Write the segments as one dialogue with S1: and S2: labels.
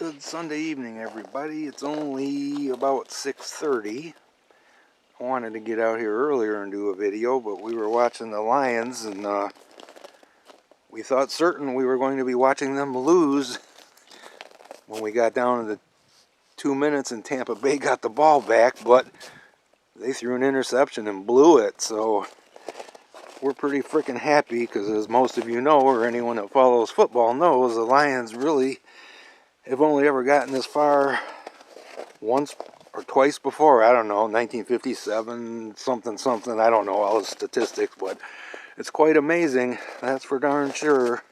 S1: Good Sunday evening, everybody. It's only about 6:30. I wanted to get out here earlier and do a video, but we were watching the Lions, and we thought certain we were going to be watching them lose when we got down to the 2 minutes and Tampa Bay got the ball back, but they threw an interception and blew it, so we're pretty freaking happy because, as most of you know, or anyone that follows football knows, the Lions really have only ever gotten this far once or twice before. I don't know, 1957, something, I don't know all the statistics, but it's quite amazing, that's for darn sure.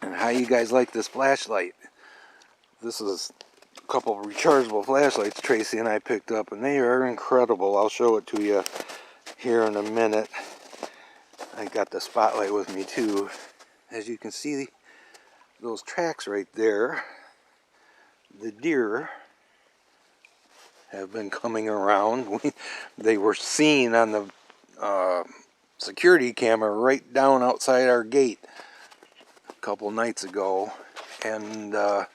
S1: And how you guys like this flashlight? This is a couple of rechargeable flashlights Tracy and I picked up, and they are incredible. I'll show it to you here in a minute. I got the spotlight with me too. As you can see, those tracks right there, the deer have been coming around. They were seen on the security camera right down outside our gate a couple nights ago, and the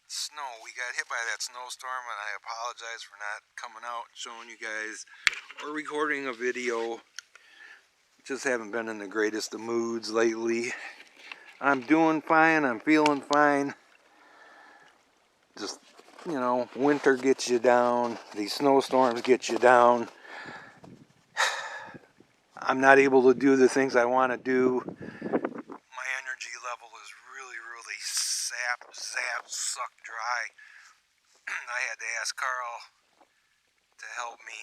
S1: snow, we got hit by that snowstorm, and I apologize for not coming out and showing you guys or recording a video. Just haven't been in the greatest of moods lately. I'm doing fine, I'm feeling fine. Just, you know, winter gets you down, these snowstorms get you down. I'm not able to do the things I want to do. My energy level is really sucked dry. I had to ask Carl to help me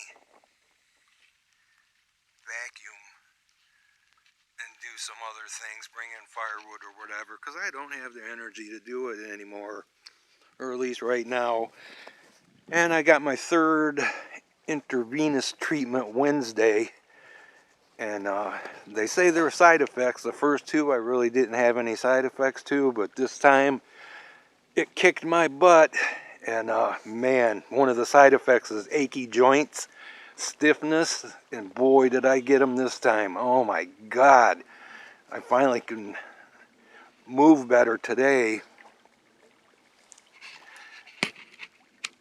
S1: vacuum and do some other things, bring in firewood or whatever, because I don't have the energy to do it anymore, or at least right now. And I got my third intravenous treatment Wednesday, and they say there are side effects. The first two I really didn't have any side effects to, but this time it kicked my butt. And man, one of the side effects is achy joints, stiffness, and boy did I get them this time. Oh my God, I finally can move better today.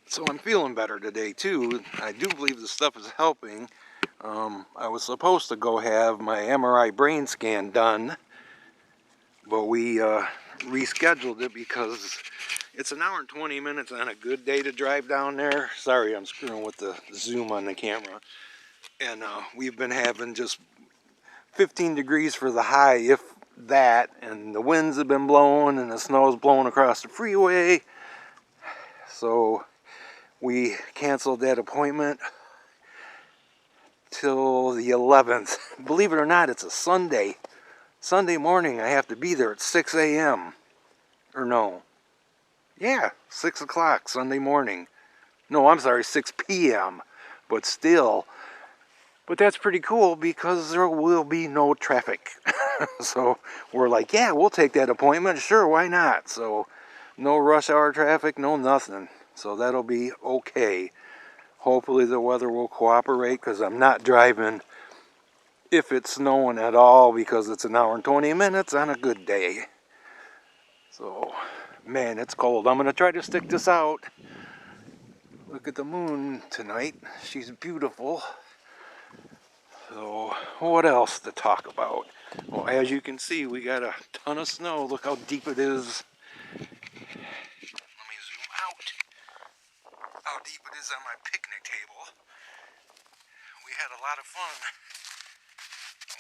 S1: So I'm feeling better today too. I do believe the stuff is helping. I was supposed to go have my MRI brain scan done, but we rescheduled it because it's an hour and 20 minutes on a good day to drive down there. Sorry, I'm screwing with the zoom on the camera. And we've been having just 15 degrees for the high, if that, and the winds have been blowing and the snow's blowing across the freeway. So we canceled that appointment till the 11th. Believe it or not, it's a Sunday. Sunday morning, I have to be there at 6 a.m. Or no. Yeah, 6 o'clock Sunday morning. No, I'm sorry, 6 p.m. But still. But that's pretty cool because there will be no traffic. So we're like, yeah, we'll take that appointment. Sure, why not? So no rush hour traffic, no nothing. So that'll be okay. Hopefully the weather will cooperate, because I'm not driving if it's snowing at all, because it's an hour and 20 minutes on a good day. So, man, it's cold. I'm going to try to stick this out. Look at the moon tonight. She's beautiful. So, what else to talk about? Well, as you can see, we got a ton of snow. Look how deep it is. Let me zoom out. How deep it is on my picnic table. We had a lot of fun.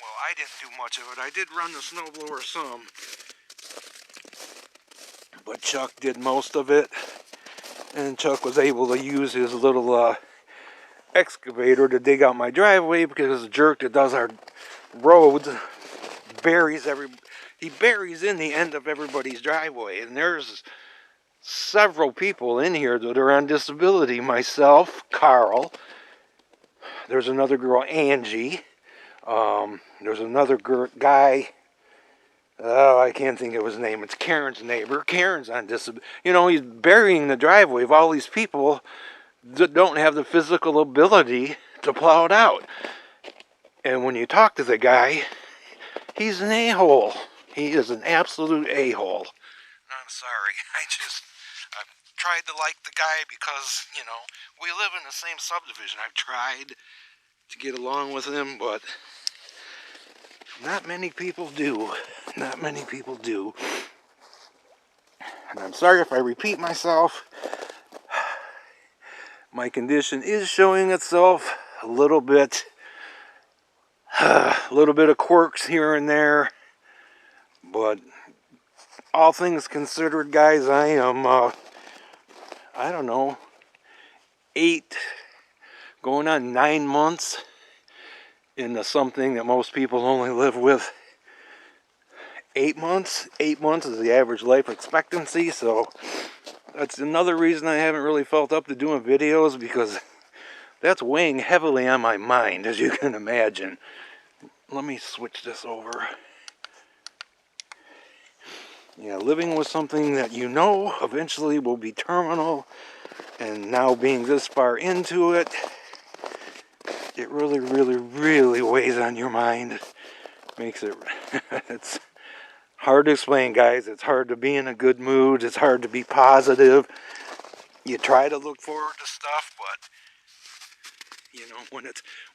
S1: Well, I didn't do much of it. I did run the snowblower some, but Chuck did most of it, and Chuck was able to use his little excavator to dig out my driveway, because the jerk that does our roads he buries in the end of everybody's driveway, and there's several people in here that are on disability. Myself, Carl, there's another girl, Angie, there's another guy, I can't think of his name, it's Karen's neighbor. Karen's on disability. You know, he's burying the driveway of all these people that don't have the physical ability to plow it out. And when you talk to the guy, He's an a-hole. He is an absolute a-hole. I'm sorry. I've tried to like the guy because, you know, we live in the same subdivision. I've tried to get along with him, but not many people do. Not many people do. And I'm sorry if I repeat myself. My condition is showing itself a little bit of quirks here and there, but all things considered, guys, I am, I don't know, 8, going on 9 months into something that most people only live with 8 months. 8 months is the average life expectancy, so that's another reason I haven't really felt up to doing videos, because that's weighing heavily on my mind, as you can imagine. Let me switch this over. Yeah, living with something that you know eventually will be terminal, and now being this far into it, it really, really, really weighs on your mind. Makes it, it's hard to explain, guys. It's hard to be in a good mood. It's hard to be positive. You try to look forward to stuff, but you know,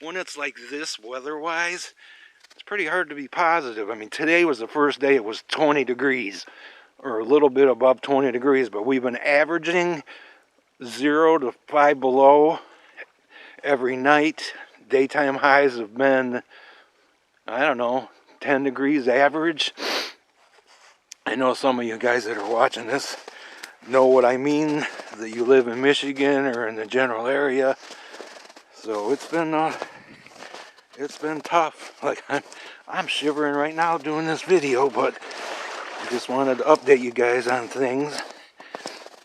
S1: when it's like this weather-wise, it's pretty hard to be positive. I mean, today was the first day it was 20 degrees, or a little bit above 20 degrees, but we've been averaging 0 to 5 below every night. Daytime highs have been, I don't know, 10 degrees average. I know some of you guys that are watching this know what I mean, that you live in Michigan or in the general area. So it's been tough. Like, I'm shivering right now doing this video, but I just wanted to update you guys on things.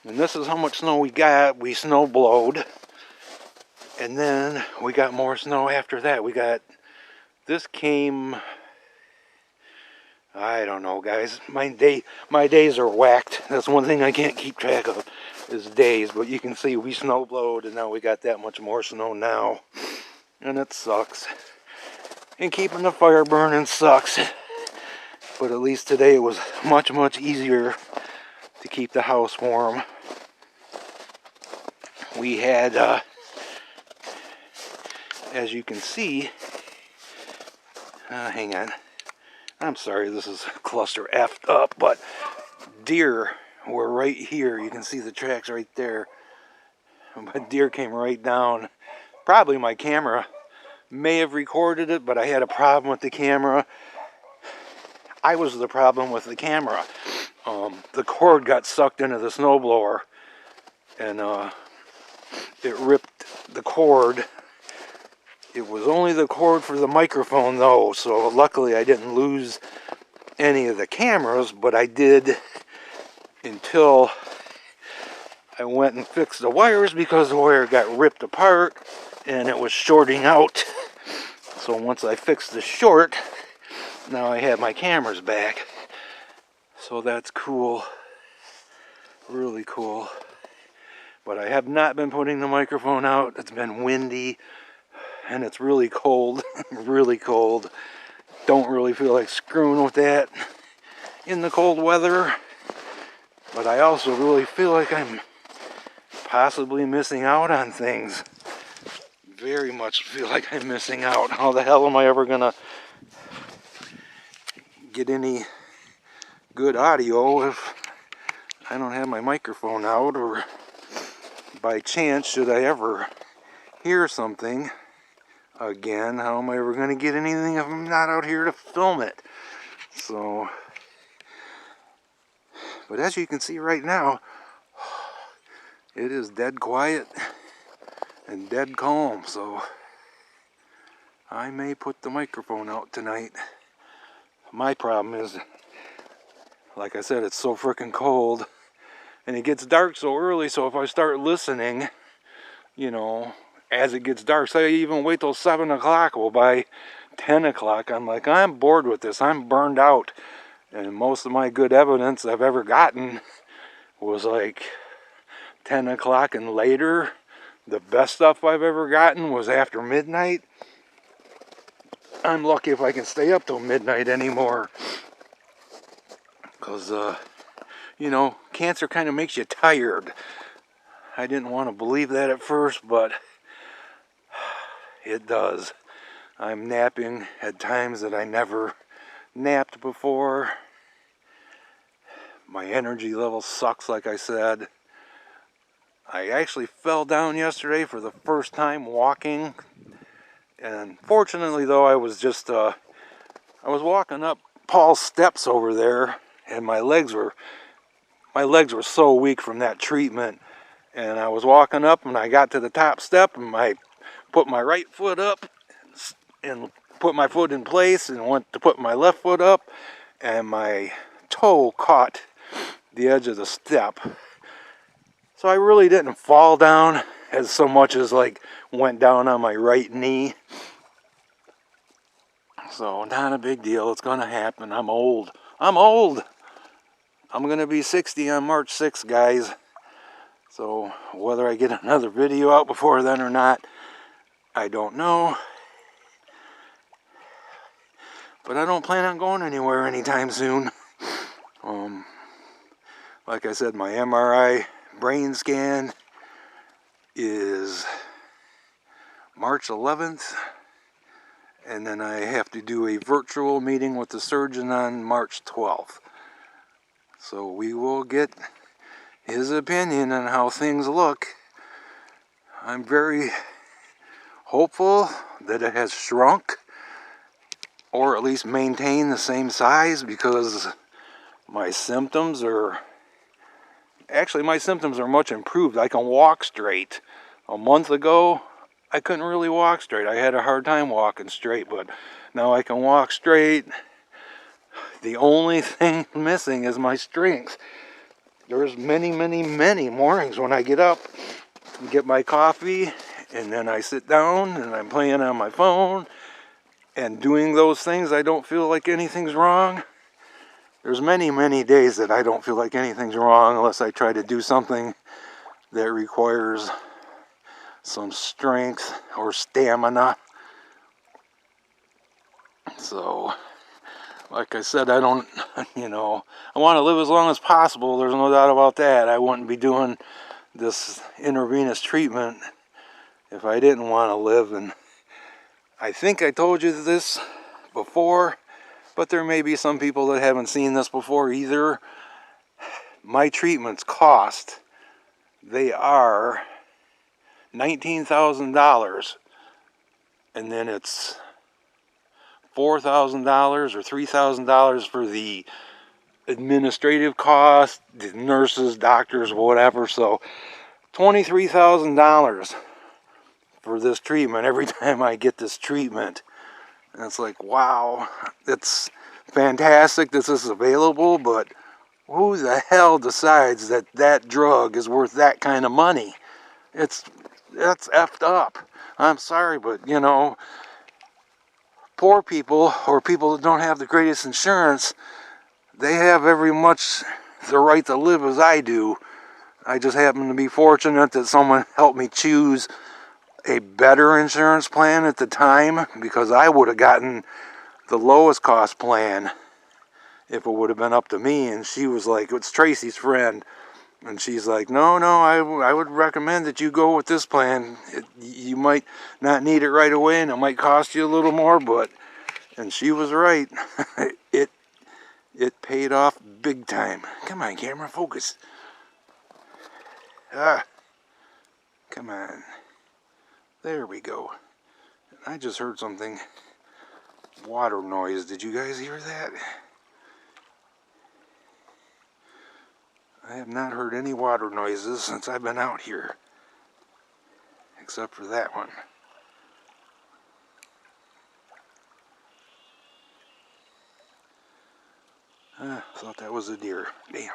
S1: And this is how much snow we got. We snow blowed, and then we got more snow after that. This came, I don't know, guys. My days are whacked. That's one thing I can't keep track of, is days. But you can see we snow blowed, and now we got that much more snow now, and it sucks. And keeping the fire burning sucks. But at least today it was much, much easier to keep the house warm. We had, as you can see, hang on. I'm sorry, this is cluster effed up, but deer were right here. You can see the tracks right there. But deer came right down. Probably my camera may have recorded it, but I had a problem with the camera. I was the problem with the camera. The cord got sucked into the snowblower, and it ripped the cord. It was only the cord for the microphone, though, so luckily I didn't lose any of the cameras, but I did until I went and fixed the wires, because the wire got ripped apart and it was shorting out. So once I fixed the short, now I have my cameras back. So that's cool. Really cool. But I have not been putting the microphone out. It's been windy and it's really cold. Really cold. Don't really feel like screwing with that in the cold weather. But I also really feel like I'm possibly missing out on things. Very much feel like I'm missing out. How the hell am I ever gonna get any good audio if I don't have my microphone out, or by chance should I ever hear something again, how am I ever going to get anything if I'm not out here to film it? So, but as you can see right now, it is dead quiet and dead calm, so I may put the microphone out tonight. My problem is, like I said, it's so freaking cold, and it gets dark so early, so if I start listening, you know, as it gets dark, say I even wait till 7 o'clock, well, by 10 o'clock, I'm like, I'm bored with this, I'm burned out. And most of my good evidence I've ever gotten was like 10 o'clock and later. The best stuff I've ever gotten was after midnight. I'm lucky if I can stay up till midnight anymore. Because, you know, cancer kind of makes you tired. I didn't want to believe that at first, but it does. I'm napping at times that I never napped before. My energy level sucks, like I said. I actually fell down yesterday for the first time walking. And fortunately, though, I was just, I was walking up Paul's steps over there, and my legs were so weak from that treatment. And I was walking up, and I got to the top step, and I put my right foot up, and put my foot in place, and went to put my left foot up, and my toe caught the edge of the step. So I really didn't fall down as so much as like went down on my right knee. So not a big deal. It's going to happen. I'm old. I'm old. I'm going to be 60 on March 6th, guys. So whether I get another video out before then or not, I don't know. But I don't plan on going anywhere anytime soon. Like I said, my MRI brain scan is March 11th. And then I have to do a virtual meeting with the surgeon on March 12th. So we will get his opinion on how things look. I'm very hopeful that it has shrunk, or at least maintained the same size, because my symptoms are much improved. I can walk straight. A month ago, I couldn't really walk straight. I had a hard time walking straight, but now I can walk straight. The only thing missing is my strength. There's many, many, many mornings when I get up and get my coffee, and then I sit down and I'm playing on my phone and doing those things. I don't feel like anything's wrong. There's many, many days that I don't feel like anything's wrong unless I try to do something that requires some strength or stamina. So, like I said, I don't, I want to live as long as possible. There's no doubt about that. I wouldn't be doing this intravenous treatment if I didn't want to live. And I think I told you this before, but there may be some people that haven't seen this before either. My treatments cost, they are $19,000, and then it's $4,000 or $3,000 for the administrative cost, the nurses, doctors, whatever. So $23,000 for this treatment every time I get this treatment. And it's like, wow, it's fantastic this is available, but who the hell decides that that drug is worth that kind of money? That's effed up. I'm sorry, but poor people, or people that don't have the greatest insurance, they have every much the right to live as I do. I just happen to be fortunate that someone helped me choose a better insurance plan at the time, because I would have gotten the lowest cost plan if it would have been up to me. And she was like, it's Tracy's friend, and she's like, no, I would recommend that you go with this plan. You might not need it right away, and it might cost you a little more, and she was right. It paid off big time. Come on, camera, focus. Come on. There we go. I just heard something. Water noise. Did you guys hear that? I have not heard any water noises since I've been out here, except for that one. Thought that was a deer. Damn.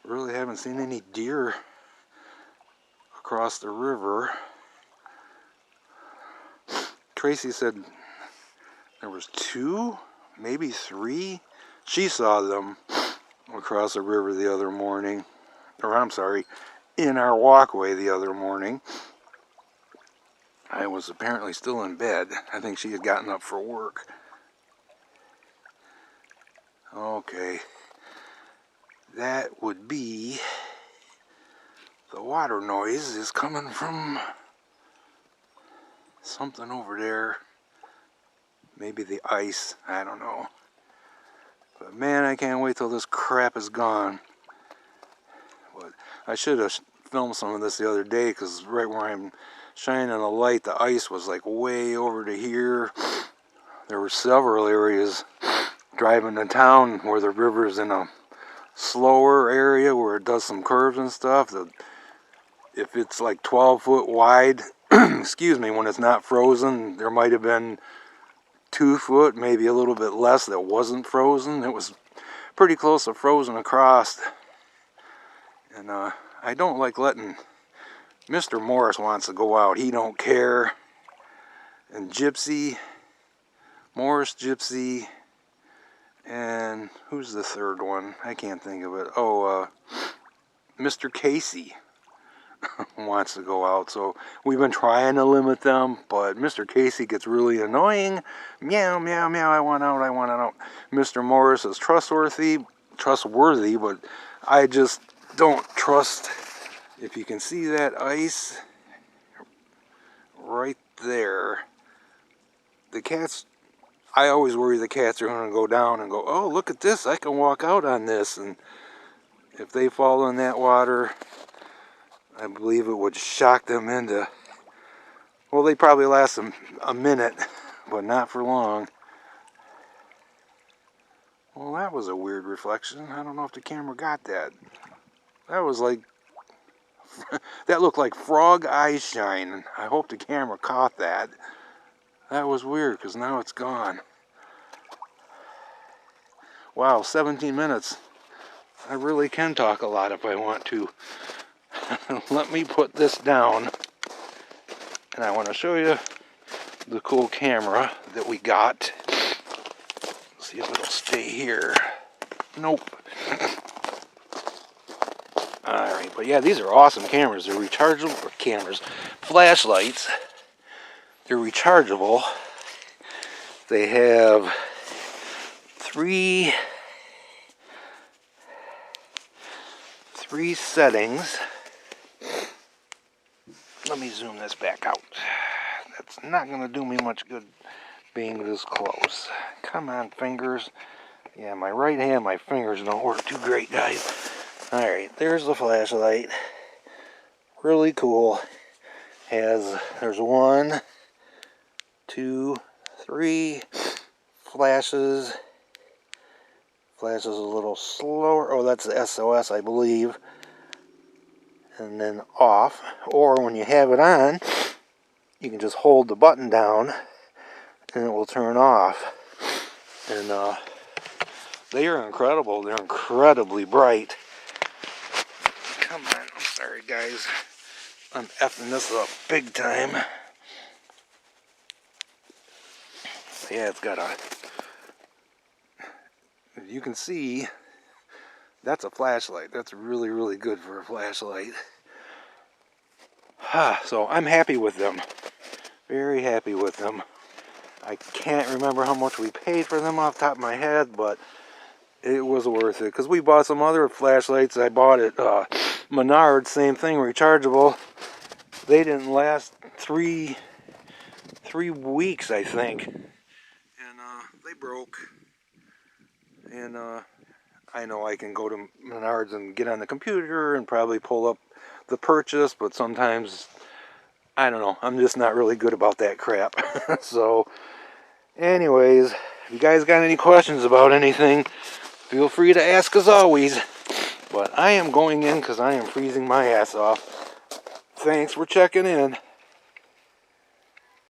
S1: Really haven't seen any deer across the river. Tracy said there was 2, maybe 3. She saw them across the river the other morning. Or I'm sorry, in our walkway the other morning. I was apparently still in bed. I think she had gotten up for work. Okay. That would be... the water noise is coming from something over there. Maybe the ice. I don't know. But man, I can't wait till this crap is gone. But I should have filmed some of this the other day, because right where I'm shining a light, the ice was like way over to here. There were several areas driving to town where the river's in a slower area where it does some curves and stuff. If it's like 12 foot wide, excuse me, when it's not frozen, there might have been 2 foot, maybe a little bit less that wasn't frozen. It was pretty close to frozen across. And I don't like letting... Mr. Morris wants to go out. He don't care. And Gypsy, Morris, Gypsy, and who's the third one? I can't think of it. Oh, Mr. Casey wants to go out. So we've been trying to limit them, but Mr. Casey gets really annoying. Meow, meow, meow, I want out, I want out. Mr. Morris is trustworthy, but I just don't trust. If you can see that ice right there, the cats, I always worry the cats are going to go down and go, oh, look at this, I can walk out on this. And if they fall in that water, I believe it would shock them into, well, they probably last them a minute, but not for long. Well, that was a weird reflection. I don't know if the camera got that. That was like, that looked like frog eye shine. I hope the camera caught that. That was weird, because now it's gone. Wow, 17 minutes. I really can talk a lot if I want to. Let me put this down. And I want to show you the cool camera that we got. See if it'll stay here. Nope. Alright, but yeah, these are awesome cameras. They're rechargeable cameras. Flashlights. They're rechargeable. They have three settings. Let me zoom this back out. That's not going to do me much good being this close. Come on, fingers. Yeah, my right hand, my fingers don't work too great, guys. Alright, there's the flashlight. Really cool. There's 1, 2, 3 flashes. Flashes a little slower. Oh, that's the SOS, I believe. And then off. Or when you have it on, you can just hold the button down and it will turn off. And they are incredible. They're incredibly bright. Come on, I'm sorry guys. I'm effing this up big time. Yeah, it's got a... You can see, that's a flashlight. That's really, really good for a flashlight. So I'm happy with them. Very happy with them. I can't remember how much we paid for them off the top of my head, but it was worth it. Because we bought some other flashlights I bought at Menards, same thing, rechargeable. They didn't last three weeks, I think. And they broke. And I know I can go to Menards and get on the computer and probably pull up the purchase, but sometimes, I don't know, I'm just not really good about that crap. So, anyways, if you guys got any questions about anything, feel free to ask as always. But I am going in because I am freezing my ass off. Thanks for checking in.